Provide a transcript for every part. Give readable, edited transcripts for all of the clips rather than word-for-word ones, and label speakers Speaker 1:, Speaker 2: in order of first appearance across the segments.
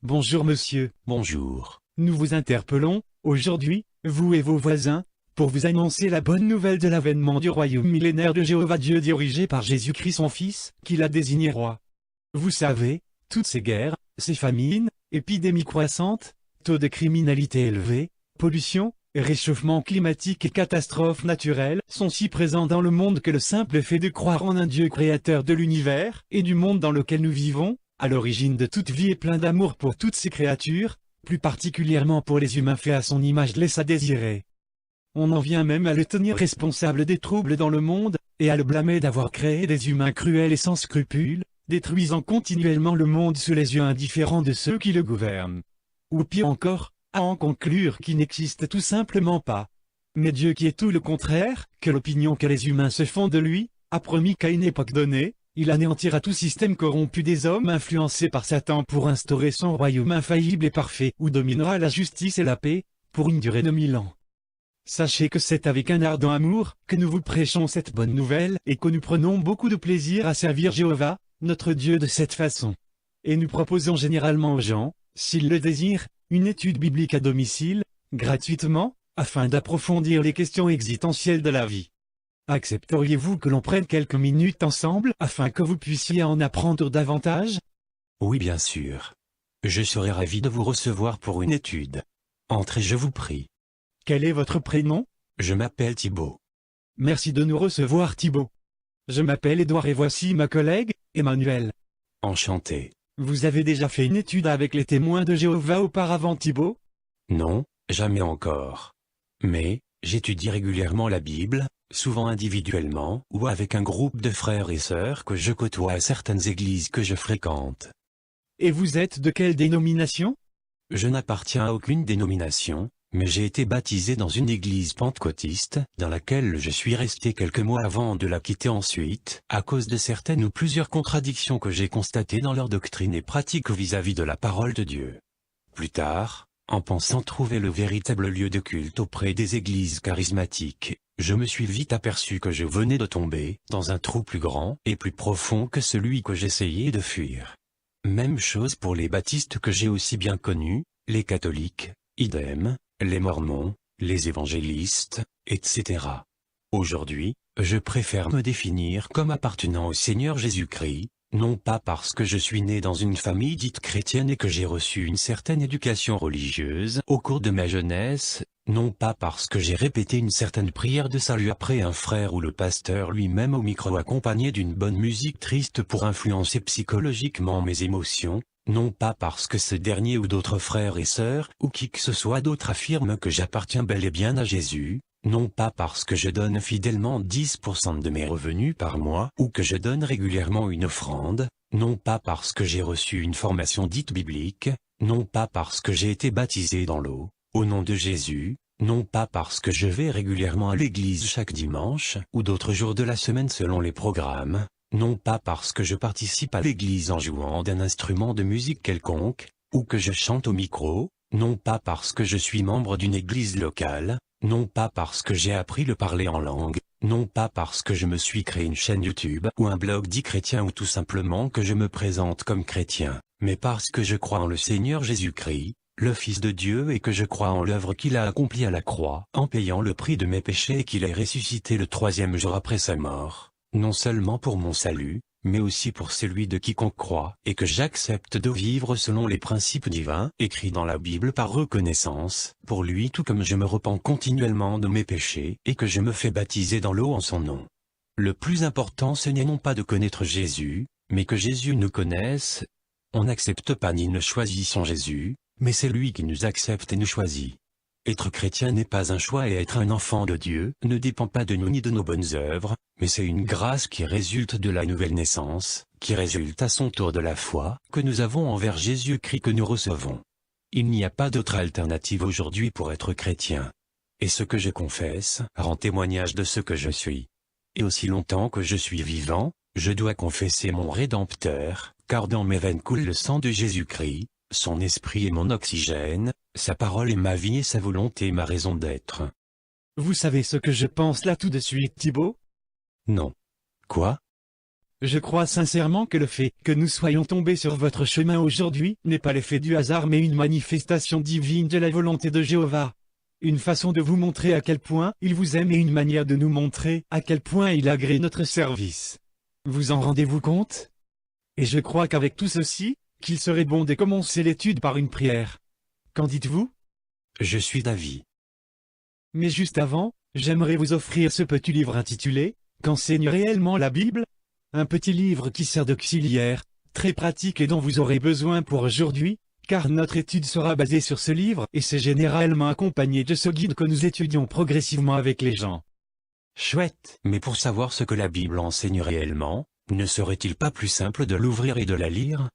Speaker 1: Bonjour monsieur.
Speaker 2: Bonjour.
Speaker 1: Nous vous interpellons, aujourd'hui, vous et vos voisins, pour vous annoncer la bonne nouvelle de l'avènement du royaume millénaire de Jéhovah Dieu dirigé par Jésus-Christ son Fils, qu'il a désigné roi. Vous savez, toutes ces guerres, ces famines, épidémies croissantes, taux de criminalité élevés, pollution, réchauffement climatique et catastrophes naturelles sont si présents dans le monde que le simple fait de croire en un Dieu créateur de l'univers et du monde dans lequel nous vivons, à l'origine de toute vie et plein d'amour pour toutes ces créatures, plus particulièrement pour les humains faits à son image, laisse à désirer. On en vient même à le tenir responsable des troubles dans le monde, et à le blâmer d'avoir créé des humains cruels et sans scrupules, détruisant continuellement le monde sous les yeux indifférents de ceux qui le gouvernent. Ou pire encore, à en conclure qu'il n'existe tout simplement pas. Mais Dieu, qui est tout le contraire, que l'opinion que les humains se font de lui, a promis qu'à une époque donnée, il anéantira tout système corrompu des hommes influencés par Satan pour instaurer son royaume infaillible et parfait où dominera la justice et la paix, pour une durée de 1000 ans. Sachez que c'est avec un ardent amour que nous vous prêchons cette bonne nouvelle et que nous prenons beaucoup de plaisir à servir Jéhovah, notre Dieu, de cette façon. Et nous proposons généralement aux gens, s'ils le désirent, une étude biblique à domicile, gratuitement, afin d'approfondir les questions existentielles de la vie. Accepteriez-vous que l'on prenne quelques minutes ensemble afin que vous puissiez en apprendre davantage?
Speaker 2: Oui, bien sûr. Je serai ravi de vous recevoir pour une étude. Entrez, je vous prie.
Speaker 1: Quel est votre prénom?
Speaker 2: Je m'appelle Thibaut.
Speaker 1: Merci de nous recevoir, Thibaut. Je m'appelle Édouard et voici ma collègue, Emmanuel.
Speaker 2: Enchanté.
Speaker 1: Vous avez déjà fait une étude avec les témoins de Jéhovah auparavant, Thibaut?
Speaker 2: Non, jamais encore. Mais, j'étudie régulièrement la Bible, souvent individuellement ou avec un groupe de frères et sœurs que je côtoie à certaines églises que je fréquente.
Speaker 1: Et vous êtes de quelle dénomination?
Speaker 2: Je n'appartiens à aucune dénomination, mais j'ai été baptisé dans une église pentecôtiste, dans laquelle je suis resté quelques mois avant de la quitter ensuite, à cause de certaines ou plusieurs contradictions que j'ai constatées dans leur doctrine et pratique vis-à-vis de la parole de Dieu. Plus tard, en pensant trouver le véritable lieu de culte auprès des églises charismatiques, je me suis vite aperçu que je venais de tomber dans un trou plus grand et plus profond que celui que j'essayais de fuir. Même chose pour les baptistes que j'ai aussi bien connus, les catholiques, idem, les mormons, les évangélistes, etc. Aujourd'hui, je préfère me définir comme appartenant au Seigneur Jésus-Christ, non pas parce que je suis né dans une famille dite chrétienne et que j'ai reçu une certaine éducation religieuse au cours de ma jeunesse, non pas parce que j'ai répété une certaine prière de salut après un frère ou le pasteur lui-même au micro accompagné d'une bonne musique triste pour influencer psychologiquement mes émotions, non pas parce que ce dernier ou d'autres frères et sœurs ou qui que ce soit d'autre affirme que j'appartiens bel et bien à Jésus, non pas parce que je donne fidèlement 10% de mes revenus par mois ou que je donne régulièrement une offrande, non pas parce que j'ai reçu une formation dite biblique, non pas parce que j'ai été baptisé dans l'eau, au nom de Jésus, non pas parce que je vais régulièrement à l'église chaque dimanche ou d'autres jours de la semaine selon les programmes, non pas parce que je participe à l'église en jouant d'un instrument de musique quelconque, ou que je chante au micro, non pas parce que je suis membre d'une église locale, non pas parce que j'ai appris le parler en langue, non pas parce que je me suis créé une chaîne YouTube ou un blog dit chrétien ou tout simplement que je me présente comme chrétien, mais parce que je crois en le Seigneur Jésus-Christ, le Fils de Dieu et que je crois en l'œuvre qu'il a accomplie à la croix en payant le prix de mes péchés et qu'il est ressuscité le 3e jour après sa mort, non seulement pour mon salut, mais aussi pour celui de quiconque croit, et que j'accepte de vivre selon les principes divins, écrits dans la Bible par reconnaissance, pour lui tout comme je me repens continuellement de mes péchés, et que je me fais baptiser dans l'eau en son nom. Le plus important ce n'est non pas de connaître Jésus, mais que Jésus nous connaisse. On n'accepte pas ni ne choisit son Jésus, mais c'est lui qui nous accepte et nous choisit. Être chrétien n'est pas un choix et être un enfant de Dieu ne dépend pas de nous ni de nos bonnes œuvres, mais c'est une grâce qui résulte de la nouvelle naissance, qui résulte à son tour de la foi que nous avons envers Jésus-Christ que nous recevons. Il n'y a pas d'autre alternative aujourd'hui pour être chrétien. Et ce que je confesse rend témoignage de ce que je suis. Et aussi longtemps que je suis vivant, je dois confesser mon Rédempteur, car dans mes veines coule le sang de Jésus-Christ, son esprit est mon oxygène, sa parole est ma vie et sa volonté est ma raison d'être.
Speaker 1: Vous savez ce que je pense là tout de suite, Thibaut?
Speaker 2: Non. Quoi?
Speaker 1: Je crois sincèrement que le fait que nous soyons tombés sur votre chemin aujourd'hui n'est pas l'effet du hasard mais une manifestation divine de la volonté de Jéhovah. Une façon de vous montrer à quel point il vous aime et une manière de nous montrer à quel point il agrée notre service. Vous en rendez-vous compte? Et je crois qu'avec tout ceci, qu'il serait bon de commencer l'étude par une prière. Qu'en dites-vous?
Speaker 2: Je suis d'avis.
Speaker 1: Mais juste avant, j'aimerais vous offrir ce petit livre intitulé « Qu'enseigne réellement la Bible ?» Un petit livre qui sert d'auxiliaire, très pratique et dont vous aurez besoin pour aujourd'hui, car notre étude sera basée sur ce livre et c'est généralement accompagné de ce guide que nous étudions progressivement avec les gens.
Speaker 2: Chouette. Mais pour savoir ce que la Bible enseigne réellement, ne serait-il pas plus simple de l'ouvrir et de la lire?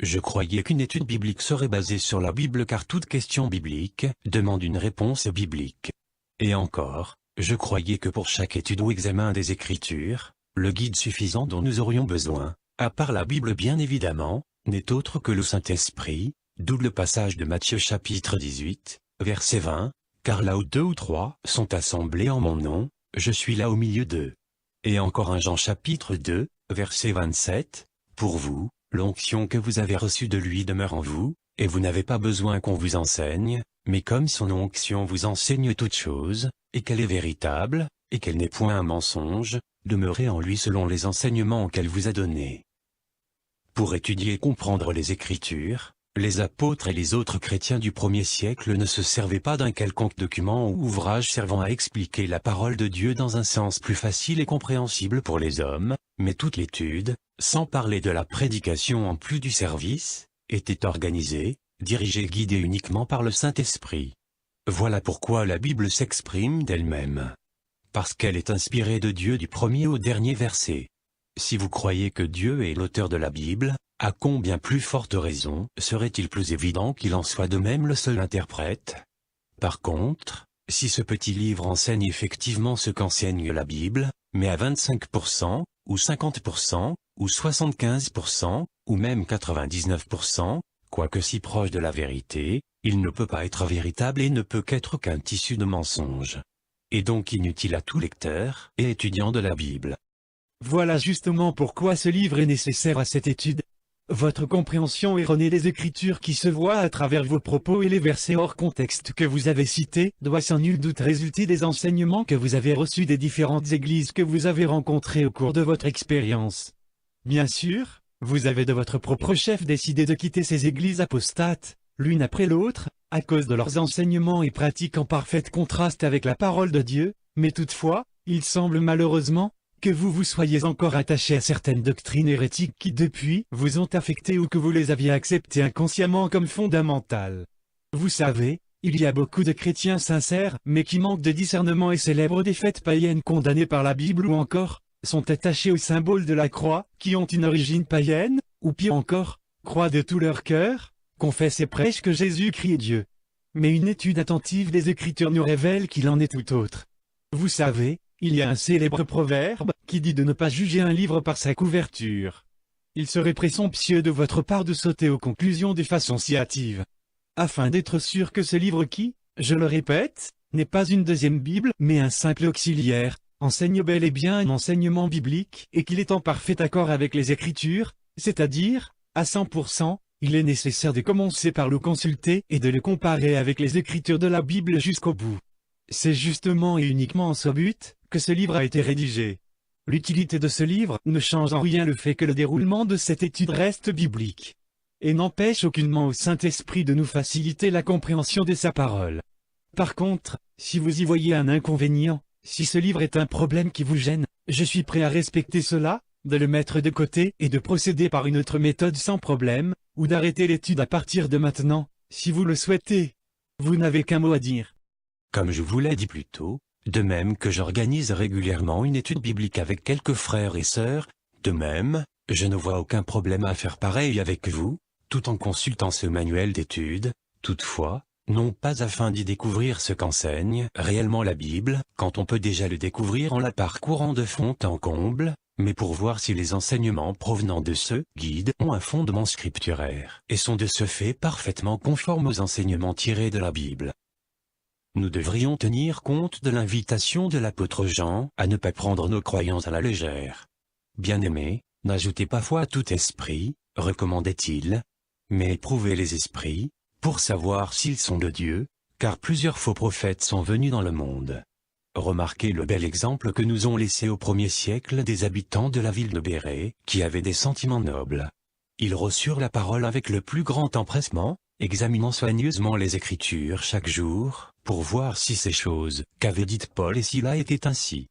Speaker 2: Je croyais qu'une étude biblique serait basée sur la Bible car toute question biblique demande une réponse biblique. Et encore, je croyais que pour chaque étude ou examen des Écritures, le guide suffisant dont nous aurions besoin, à part la Bible bien évidemment, n'est autre que le Saint-Esprit, d'où le passage de Matthieu chapitre 18, verset 20, « Car là où 2 ou 3 sont assemblés en mon nom, je suis là au milieu d'eux. » Et encore un Jean chapitre 2, verset 27, « Pour vous, l'onction que vous avez reçue de lui demeure en vous, et vous n'avez pas besoin qu'on vous enseigne, mais comme son onction vous enseigne toutes choses, et qu'elle est véritable, et qu'elle n'est point un mensonge, demeurez en lui selon les enseignements qu'elle vous a donnés. » Pour étudier et comprendre les Écritures, les apôtres et les autres chrétiens du 1er siècle ne se servaient pas d'un quelconque document ou ouvrage servant à expliquer la parole de Dieu dans un sens plus facile et compréhensible pour les hommes, mais toute l'étude, sans parler de la prédication en plus du service, était organisée, dirigée et guidée uniquement par le Saint-Esprit. Voilà pourquoi la Bible s'exprime d'elle-même. Parce qu'elle est inspirée de Dieu du premier au dernier verset. Si vous croyez que Dieu est l'auteur de la Bible, à combien plus forte raison serait-il plus évident qu'il en soit de même le seul interprète? Par contre, si ce petit livre enseigne effectivement ce qu'enseigne la Bible, mais à 25%, ou 50%, ou 75%, ou même 99%, quoique si proche de la vérité, il ne peut pas être véritable et ne peut qu'être qu'un tissu de mensonges. Et donc inutile à tout lecteur et étudiant de la Bible.
Speaker 1: Voilà justement pourquoi ce livre est nécessaire à cette étude. Votre compréhension erronée des Écritures qui se voit à travers vos propos et les versets hors contexte que vous avez cités doit sans nul doute résulter des enseignements que vous avez reçus des différentes églises que vous avez rencontrées au cours de votre expérience. Bien sûr, vous avez de votre propre chef décidé de quitter ces églises apostates, l'une après l'autre, à cause de leurs enseignements et pratiques en parfait contraste avec la parole de Dieu, mais toutefois, il semble malheureusement, que vous vous soyez encore attaché à certaines doctrines hérétiques qui depuis vous ont affecté ou que vous les aviez acceptées inconsciemment comme fondamentales. Vous savez, il y a beaucoup de chrétiens sincères mais qui manquent de discernement et célèbrent des fêtes païennes condamnées par la Bible ou encore, sont attachés au symbole de la croix, qui ont une origine païenne, ou pire encore, croient de tout leur cœur, confessent et prêchent que Jésus-Christ est Dieu. Mais une étude attentive des Écritures nous révèle qu'il en est tout autre. Vous savez, il y a un célèbre proverbe qui dit de ne pas juger un livre par sa couverture. Il serait présomptueux de votre part de sauter aux conclusions de façon si hâtive. Afin d'être sûr que ce livre qui, je le répète, n'est pas une deuxième Bible mais un simple auxiliaire, enseigne bel et bien un enseignement biblique et qu'il est en parfait accord avec les Écritures, c'est-à-dire, à 100%, il est nécessaire de commencer par le consulter et de le comparer avec les Écritures de la Bible jusqu'au bout. C'est justement et uniquement en ce but que ce livre a été rédigé. L'utilité de ce livre ne change en rien le fait que le déroulement de cette étude reste biblique, et n'empêche aucunement au Saint-Esprit de nous faciliter la compréhension de sa parole. Par contre, si vous y voyez un inconvénient, si ce livre est un problème qui vous gêne, je suis prêt à respecter cela, de le mettre de côté et de procéder par une autre méthode sans problème, ou d'arrêter l'étude à partir de maintenant, si vous le souhaitez. Vous n'avez qu'un mot à dire.
Speaker 2: Comme je vous l'ai dit plus tôt, de même que j'organise régulièrement une étude biblique avec quelques frères et sœurs, de même, je ne vois aucun problème à faire pareil avec vous, tout en consultant ce manuel d'étude, toutefois, non pas afin d'y découvrir ce qu'enseigne réellement la Bible, quand on peut déjà le découvrir en la parcourant de fond en comble, mais pour voir si les enseignements provenant de ce guide ont un fondement scripturaire et sont de ce fait parfaitement conformes aux enseignements tirés de la Bible. Nous devrions tenir compte de l'invitation de l'apôtre Jean à ne pas prendre nos croyances à la légère. Bien-aimés, N'ajoutez pas foi à tout esprit, recommandait-il, mais éprouvez les esprits, pour savoir s'ils sont de Dieu, car plusieurs faux prophètes sont venus dans le monde. Remarquez le bel exemple que nous ont laissé au 1er siècle des habitants de la ville de Bérée, qui avaient des sentiments nobles. Ils reçurent la parole avec le plus grand empressement, examinant soigneusement les Écritures chaque jour, pour voir si ces choses qu'avaient dites Paul et Silas étaient ainsi.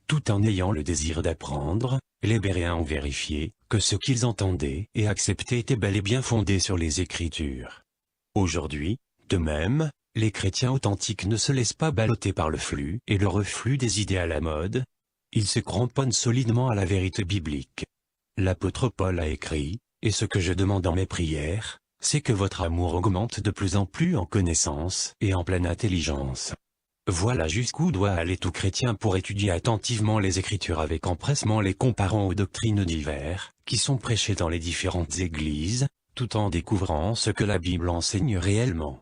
Speaker 2: Tout en ayant le désir d'apprendre, les Béréens ont vérifié que ce qu'ils entendaient et acceptaient était bel et bien fondé sur les Écritures. Aujourd'hui, de même, les chrétiens authentiques ne se laissent pas balloter par le flux et le reflux des idées à la mode. Ils se cramponnent solidement à la vérité biblique. L'apôtre Paul a écrit, et ce que je demande dans mes prières, c'est que votre amour augmente de plus en plus en connaissance et en pleine intelligence. Voilà jusqu'où doit aller tout chrétien pour étudier attentivement les Écritures avec empressement, les comparant aux doctrines diverses, qui sont prêchées dans les différentes églises, tout en découvrant ce que la Bible enseigne réellement.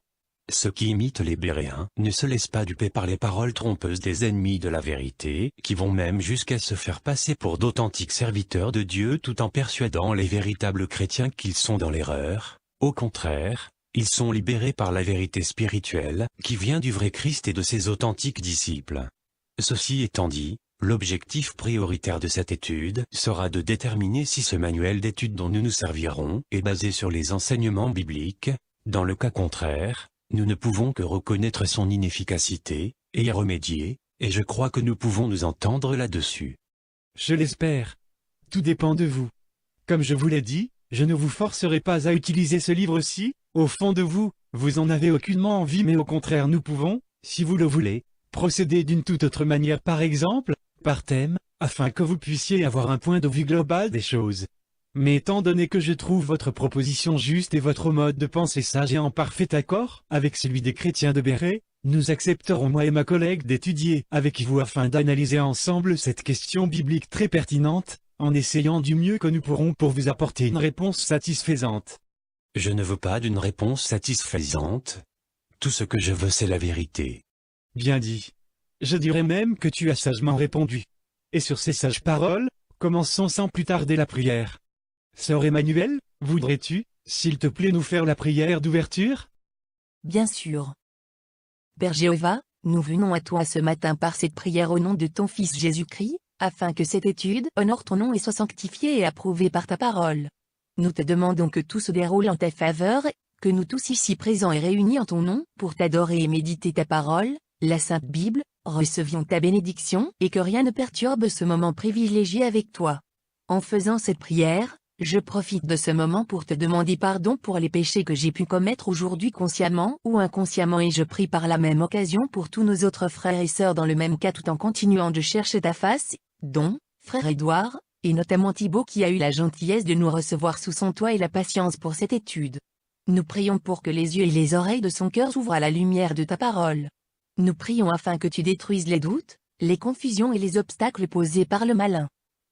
Speaker 2: Ceux qui imitent les Béréens ne se laissent pas duper par les paroles trompeuses des ennemis de la vérité, qui vont même jusqu'à se faire passer pour d'authentiques serviteurs de Dieu tout en persuadant les véritables chrétiens qu'ils sont dans l'erreur. Au contraire, ils sont libérés par la vérité spirituelle, qui vient du vrai Christ et de ses authentiques disciples. Ceci étant dit, l'objectif prioritaire de cette étude sera de déterminer si ce manuel d'études dont nous nous servirons est basé sur les enseignements bibliques. Dans le cas contraire, nous ne pouvons que reconnaître son inefficacité, et y remédier, et je crois que nous pouvons nous entendre là-dessus.
Speaker 1: Je l'espère. Tout dépend de vous. Comme je vous l'ai dit, je ne vous forcerai pas à utiliser ce livre-ci. Au fond de vous, vous en avez aucunement envie, mais au contraire nous pouvons, si vous le voulez, procéder d'une toute autre manière, par exemple, par thème, afin que vous puissiez avoir un point de vue global des choses. Mais étant donné que je trouve votre proposition juste et votre mode de pensée sage et en parfait accord avec celui des chrétiens de Bérée, nous accepterons, moi et ma collègue, d'étudier avec vous afin d'analyser ensemble cette question biblique très pertinente, en essayant du mieux que nous pourrons pour vous apporter une réponse satisfaisante.
Speaker 2: Je ne veux pas d'une réponse satisfaisante. Tout ce que je veux, c'est la vérité.
Speaker 1: Bien dit. Je dirais même que tu as sagement répondu. Et sur ces sages paroles, commençons sans plus tarder la prière. Sœur Emmanuelle, voudrais-tu, s'il te plaît, nous faire la prière d'ouverture?
Speaker 3: Bien sûr. Père Jéhovah, nous venons à toi ce matin par cette prière au nom de ton Fils Jésus-Christ, afin que cette étude honore ton nom et soit sanctifiée et approuvée par ta parole. Nous te demandons que tout se déroule en ta faveur, que nous tous ici présents et réunis en ton nom, pour t'adorer et méditer ta parole, la Sainte Bible, recevions ta bénédiction, et que rien ne perturbe ce moment privilégié avec toi. En faisant cette prière, je profite de ce moment pour te demander pardon pour les péchés que j'ai pu commettre aujourd'hui consciemment ou inconsciemment, et je prie par la même occasion pour tous nos autres frères et sœurs dans le même cas, tout en continuant de chercher ta face, dont, frère Édouard, et notamment Thibaut qui a eu la gentillesse de nous recevoir sous son toit et la patience pour cette étude. Nous prions pour que les yeux et les oreilles de son cœur s'ouvrent à la lumière de ta parole. Nous prions afin que tu détruises les doutes, les confusions et les obstacles posés par le malin.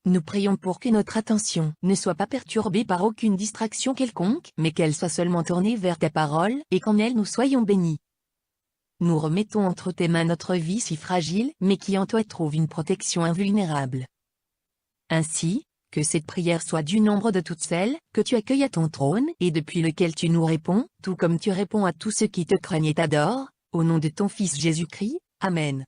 Speaker 3: Nous prions pour que notre attention ne soit pas perturbée par aucune distraction quelconque, mais qu'elle soit seulement tournée vers ta parole, et qu'en elle nous soyons bénis. Nous remettons entre tes mains notre vie si fragile, mais qui en toi trouve une protection invulnérable. Ainsi, que cette prière soit du nombre de toutes celles que tu accueilles à ton trône et depuis lequel tu nous réponds, tout comme tu réponds à tous ceux qui te craignent et t'adorent, au nom de ton Fils Jésus-Christ. Amen.